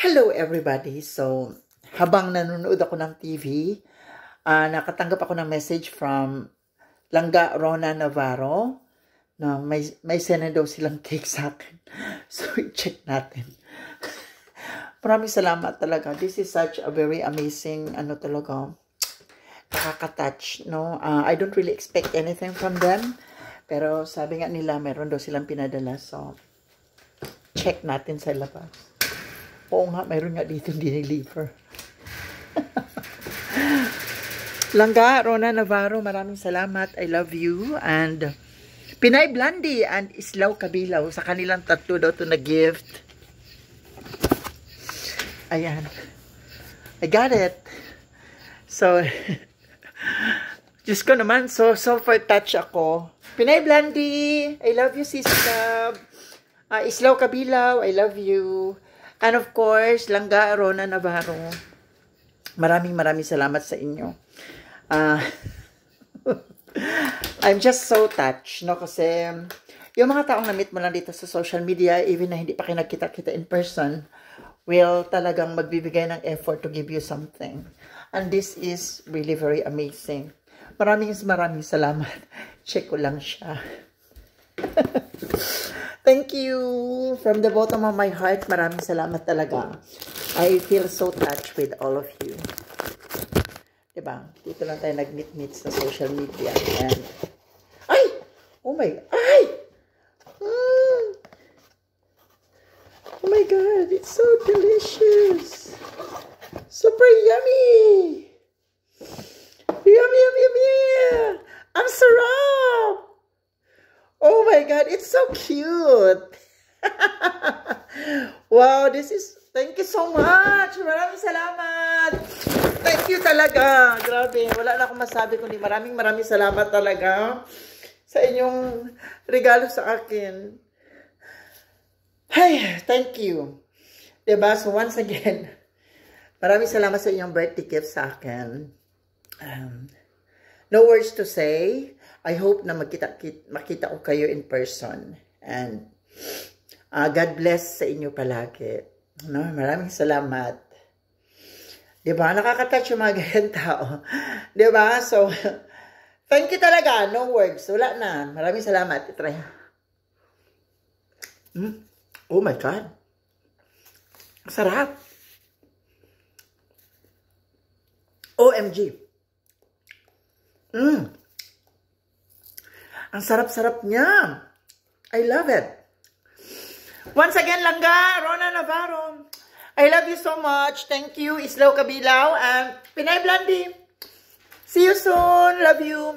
Hello everybody! So, habang nanonood ako ng TV, nakatanggap ako ng message from Langga Rona Navarro na may send daw silang cake sa akin. So, i-check natin. Maraming salamat talaga. This is such a very amazing, talaga, nakaka-touch, no? I don't really expect anything from them. Pero sabi nga nila, meron daw silang pinadala. So, check natin sa labas. Oo nga, mayroon nga dito diniliver. Langga Rona Navarro, maraming salamat. I love you. And Pinay Blondie and Islaw Kabilaw, sa kanilang tatlo daw to na gift. Ayan. I got it. So, Diyos ko naman, so for touch ako. Pinay Blondie, I love you, sister. Islaw Kabilaw, I love you. And of course, Langga Rona Navarro, maraming salamat sa inyo. I'm just so touched, no? Kasi yung mga taong na-meet mo lang dito sa social media, even na hindi pa kayo nagkita-kita in person, will talagang magbibigay ng effort to give you something. And this is really very amazing. Maraming salamat. Check ko lang siya. Thank you from the bottom of my heart. Maraming salamat talaga. I feel so touched with all of you. Diba? Dito lang tayo nag-meet sa social media. And, ay! Oh my, ay! Oh my God, it's so delicious. Super yummy. Yummy. Ang sarap. Oh my God, it's so cute. Wow, thank you so much. Maraming salamat. Thank you talaga. Grabe, wala na akong masabi kundi maraming salamat talaga sa inyong regalo sa akin. Hey, thank you. Diba? So once again, maraming salamat sa inyong birthday gift sa akin. No words to say. I hope na makita ko kayo in person. And God bless sa inyo palagi. No? Maraming salamat. Diba? Nakaka-touch yung mga ganyan tao. Diba? So, thank you talaga. No words. Wala na. Maraming salamat. Try. Oh my God. Sarap. OMG. Ang sarap-sarap niya. I love it. Once again, Langga Rona Navarro, I love you so much. Thank you, Islaw Kabilaw and Pinay Blondie. See you soon. Love you.